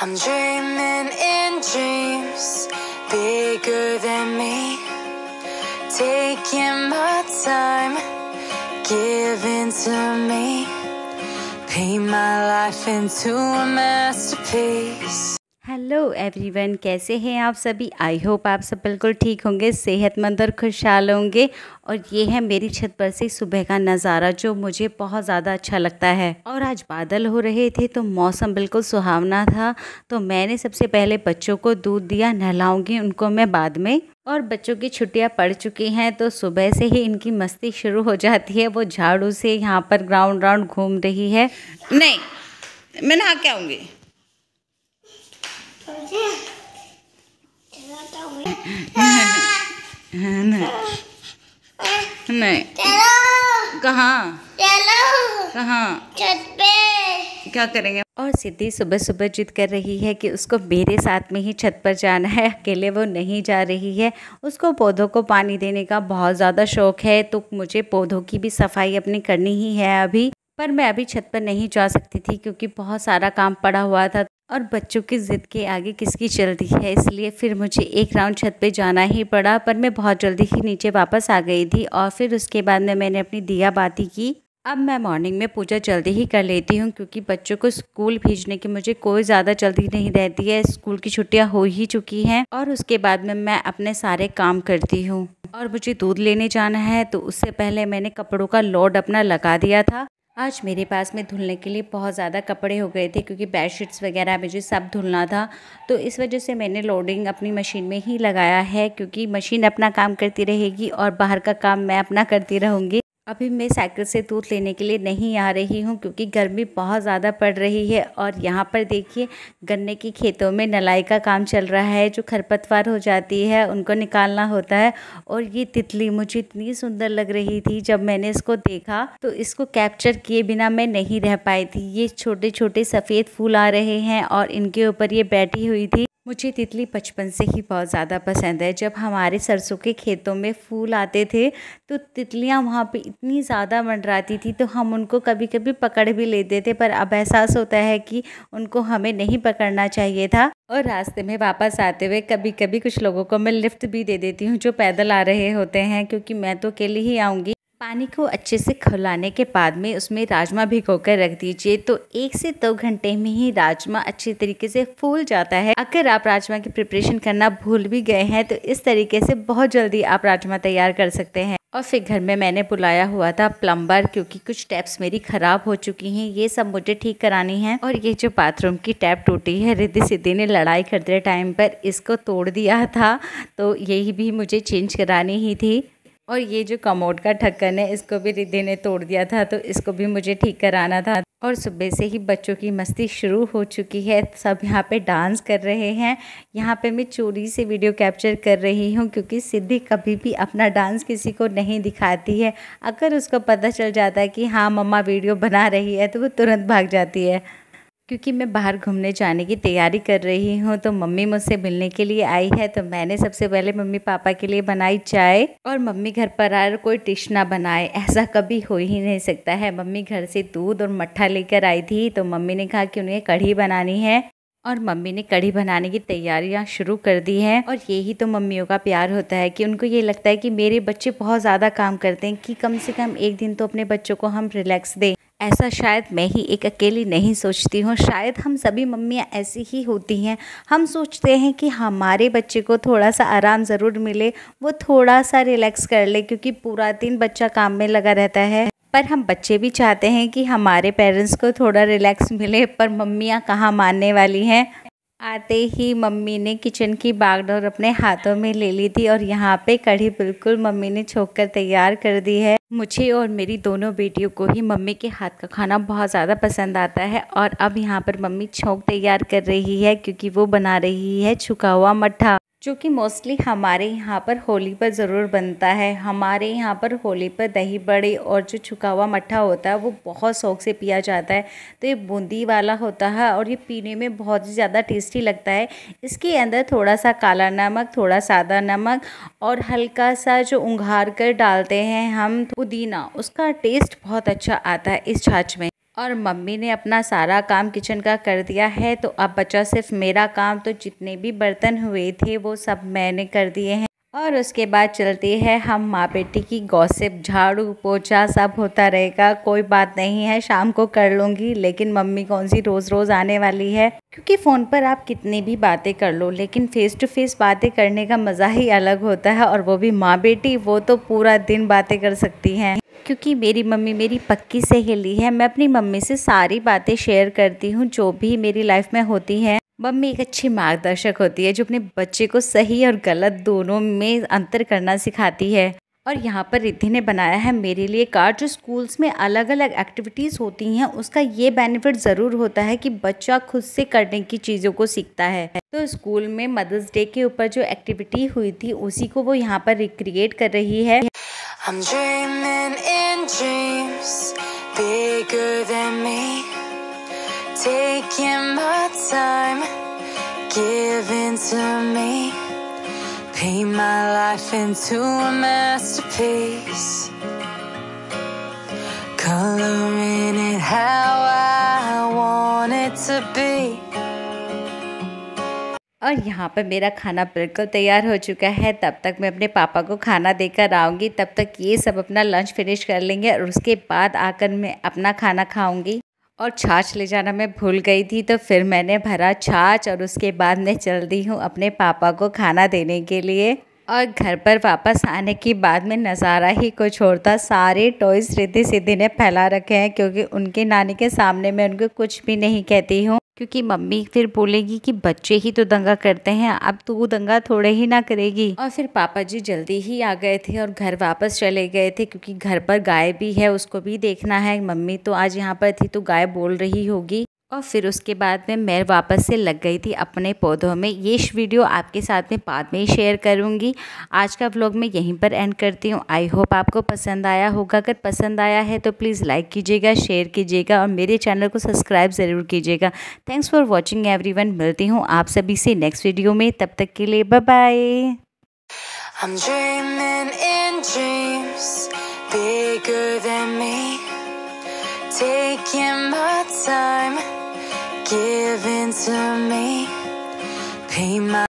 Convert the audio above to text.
I'm dreaming in dreams bigger than me, taking my time, giving to me, paint my life into a masterpiece. Hello everyone, कैसे हैं आप सभी। I hope आप सब बिल्कुल ठीक होंगे, सेहतमंद और खुशहाल होंगे। और ये है मेरी छत पर से सुबह का नज़ारा जो मुझे बहुत ज़्यादा अच्छा लगता है। और आज बादल हो रहे थे तो मौसम बिल्कुल सुहावना था। तो मैंने सबसे पहले बच्चों को दूध दिया, नहलाऊंगी उनको मैं बाद में। और बच्चों की छुट्टियां पड़ चुकी हैं तो सुबह से ही इनकी मस्ती शुरू हो जाती है। वो झाड़ू से यहाँ पर ग्राउंड राउंड घूम रही है। नहीं, मैं नहा के आऊँगी। नहीं, कहाँ कहाँ छत पे क्या करेंगे। और सिद्धि सुबह सुबह जिद कर रही है कि उसको मेरे साथ में ही छत पर जाना है, अकेले वो नहीं जा रही है। उसको पौधों को पानी देने का बहुत ज़्यादा शौक है, तो मुझे पौधों की भी सफाई अपनी करनी ही है अभी। पर मैं अभी छत पर नहीं जा सकती थी क्योंकि बहुत सारा काम पड़ा हुआ था और बच्चों की ज़िद के आगे किसकी चलती है, इसलिए फिर मुझे एक राउंड छत पे जाना ही पड़ा। पर मैं बहुत जल्दी ही नीचे वापस आ गई थी और फिर उसके बाद में मैंने अपनी दिया बाती की। अब मैं मॉर्निंग में पूजा जल्दी ही कर लेती हूँ क्योंकि बच्चों को स्कूल भेजने की मुझे कोई ज़्यादा जल्दी नहीं रहती है। स्कूल की छुट्टियाँ हो ही चुकी हैं और उसके बाद में मैं अपने सारे काम करती हूँ। और मुझे दूध लेने जाना है तो उससे पहले मैंने कपड़ों का लोड अपना लगा दिया था। आज मेरे पास में धुलने के लिए बहुत ज़्यादा कपड़े हो गए थे क्योंकि बेडशीट्स वगैरह मुझे सब धुलना था। तो इस वजह से मैंने लोडिंग अपनी मशीन में ही लगाया है क्योंकि मशीन अपना काम करती रहेगी और बाहर का काम मैं अपना करती रहूँगी। अभी मैं साइकिल से दूध लेने के लिए नहीं आ रही हूँ क्योंकि गर्मी बहुत ज़्यादा पड़ रही है। और यहाँ पर देखिए गन्ने की खेतों में नलाई का काम चल रहा है, जो खरपतवार हो जाती है उनको निकालना होता है। और ये तितली मुझे इतनी सुंदर लग रही थी, जब मैंने इसको देखा तो इसको कैप्चर किए बिना मैं नहीं रह पाई थी। ये छोटे छोटे सफ़ेद फूल आ रहे हैं और इनके ऊपर ये बैठी हुई थी। मुझे तितली बचपन से ही बहुत ज़्यादा पसंद है। जब हमारे सरसों के खेतों में फूल आते थे तो तितलियां वहाँ पे इतनी ज़्यादा मंडराती थी, तो हम उनको कभी कभी पकड़ भी लेते थे। पर अब एहसास होता है कि उनको हमें नहीं पकड़ना चाहिए था। और रास्ते में वापस आते हुए कभी कभी कुछ लोगों को मैं लिफ्ट भी दे देती हूँ जो पैदल आ रहे होते हैं, क्योंकि मैं तो अकेली ही आऊँगी। पानी को अच्छे से खौलाने के बाद में उसमें राजमा भिगोकर रख दीजिए, तो 1 से 2 घंटे में ही राजमा अच्छी तरीके से फूल जाता है। अगर आप राजमा की प्रिपरेशन करना भूल भी गए हैं तो इस तरीके से बहुत जल्दी आप राजमा तैयार कर सकते हैं। और फिर घर में मैंने बुलाया हुआ था प्लम्बर, क्योंकि कुछ टैप्स मेरी ख़राब हो चुकी हैं, ये सब मुझे ठीक करानी है। और ये जो बाथरूम की टैप टूटी है, रिद्धि सिद्धि ने लड़ाई करते टाइम पर इसको तोड़ दिया था, तो यही भी मुझे चेंज करानी ही थी। और ये जो कमोड का ढक्कन है इसको भी रिद्धि ने तोड़ दिया था, तो इसको भी मुझे ठीक कराना था। और सुबह से ही बच्चों की मस्ती शुरू हो चुकी है, सब यहाँ पे डांस कर रहे हैं। यहाँ पे मैं चोरी से वीडियो कैप्चर कर रही हूँ क्योंकि सिद्धि कभी भी अपना डांस किसी को नहीं दिखाती है। अगर उसको पता चल जाता है कि हाँ मम्मा वीडियो बना रही है तो वो तुरंत भाग जाती है। क्योंकि मैं बाहर घूमने जाने की तैयारी कर रही हूँ तो मम्मी मुझसे मिलने के लिए आई है, तो मैंने सबसे पहले मम्मी पापा के लिए बनाई चाय। और मम्मी घर पर आकर कोई डिश ना बनाए, ऐसा कभी हो ही नहीं सकता है। मम्मी घर से दूध और मट्ठा लेकर आई थी, तो मम्मी ने कहा कि उन्हें कढ़ी बनानी है और मम्मी ने कढ़ी बनाने की तैयारियां शुरू कर दी हैं। और यही तो मम्मियों का प्यार होता है कि उनको ये लगता है कि मेरे बच्चे बहुत ज़्यादा काम करते हैं, कि कम से कम एक दिन तो अपने बच्चों को हम रिलैक्स दें। ऐसा शायद मैं ही एक अकेली नहीं सोचती हूँ, शायद हम सभी मम्मियाँ ऐसी ही होती हैं। हम सोचते हैं कि हमारे बच्चे को थोड़ा सा आराम ज़रूर मिले, वो थोड़ा सा रिलैक्स कर ले, क्योंकि पूरा दिन बच्चा काम में लगा रहता है। पर हम बच्चे भी चाहते हैं कि हमारे पेरेंट्स को थोड़ा रिलैक्स मिले, पर मम्मियाँ कहाँ मानने वाली हैं। आते ही मम्मी ने किचन की बागडोर अपने हाथों में ले ली थी और यहाँ पे कढ़ी बिल्कुल मम्मी ने छोंक कर तैयार कर दी है। मुझे और मेरी दोनों बेटियों को ही मम्मी के हाथ का खाना बहुत ज़्यादा पसंद आता है। और अब यहाँ पर मम्मी छोंक तैयार कर रही है क्योंकि वो बना रही है छुका हुआ मट्ठा, जो कि मोस्टली हमारे यहाँ पर होली पर ज़रूर बनता है। हमारे यहाँ पर होली पर दही बड़े और जो छुका हुआ मट्ठा होता है वो बहुत शौक से पिया जाता है। तो ये बूंदी वाला होता है और ये पीने में बहुत ही ज़्यादा टेस्टी लगता है। इसके अंदर थोड़ा सा काला नमक, थोड़ा सादा नमक और हल्का सा जो उंघार कर डालते हैं हम पुदीना, उसका टेस्ट बहुत अच्छा आता है इस छाछ में। और मम्मी ने अपना सारा काम किचन का कर दिया है, तो अब बचा सिर्फ मेरा काम। तो जितने भी बर्तन हुए थे वो सब मैंने कर दिए हैं। और उसके बाद चलती है हम माँ बेटी की गॉसिप, झाड़ू पोछा सब होता रहेगा, कोई बात नहीं है, शाम को कर लूँगी। लेकिन मम्मी कौन सी रोज़ रोज़ आने वाली है, क्योंकि फ़ोन पर आप कितनी भी बातें कर लो, लेकिन फ़ेस टू फेस बातें करने का मज़ा ही अलग होता है। और वो भी माँ बेटी, वो तो पूरा दिन बातें कर सकती हैं, क्योंकि मेरी मम्मी मेरी पक्की सहेली है। मैं अपनी मम्मी से सारी बातें शेयर करती हूँ जो भी मेरी लाइफ में होती हैं। मम्मी एक अच्छी मार्गदर्शक होती है जो अपने बच्चे को सही और गलत दोनों में अंतर करना सिखाती है। और यहाँ पर रिद्धि ने बनाया है मेरे लिए कार्ड। जो स्कूल्स में अलग अलग एक्टिविटीज़ होती हैं उसका ये बेनिफिट ज़रूर होता है कि बच्चा खुद से करने की चीज़ों को सीखता है। तो स्कूल में मदर्स डे के ऊपर जो एक्टिविटी हुई थी उसी को वो यहाँ पर रिक्रिएट कर रही है। I'm dreaming in dreams bigger than me, taking my time, giving to me, paint my life into a masterpiece, coloring it how I want it to be। और यहाँ पर मेरा खाना बिल्कुल तैयार हो चुका है। तब तक मैं अपने पापा को खाना देकर आऊँगी, तब तक ये सब अपना लंच फिनिश कर लेंगे और उसके बाद आकर मैं अपना खाना खाऊँगी। और छाछ ले जाना मैं भूल गई थी, तो फिर मैंने भरा छाछ और उसके बाद मैं चल दी हूँ अपने पापा को खाना देने के लिए। और घर पर वापस आने के बाद में नज़ारा ही कुछ और था। सारे टॉयज़ रिद्धि सिद्धि ने फैला रखे हैं, क्योंकि उनके नानी के सामने मैं उनको कुछ भी नहीं कहती हूँ, क्योंकि मम्मी फिर बोलेगी कि बच्चे ही तो दंगा करते हैं, अब तू दंगा थोड़े ही ना करेगी। और फिर पापा जी जल्दी ही आ गए थे और घर वापस चले गए थे, क्योंकि घर पर गाय भी है, उसको भी देखना है। मम्मी तो आज यहाँ पर थी तो गाय बोल रही होगी। और फिर उसके बाद में मैं वापस से लग गई थी अपने पौधों में। ये वीडियो आपके साथ में बाद में ही शेयर करूँगी। आज का व्लॉग मैं यहीं पर एंड करती हूँ। आई होप आपको पसंद आया होगा। अगर पसंद आया है तो प्लीज़ लाइक कीजिएगा, शेयर कीजिएगा और मेरे चैनल को सब्सक्राइब ज़रूर कीजिएगा। Thanks for watching everyone. मिलती हूँ आप सभी से नेक्स्ट वीडियो में, तब तक के लिए bye bye. I'm dreaming in dreams bigger than me, taking my time, giving to me, paint my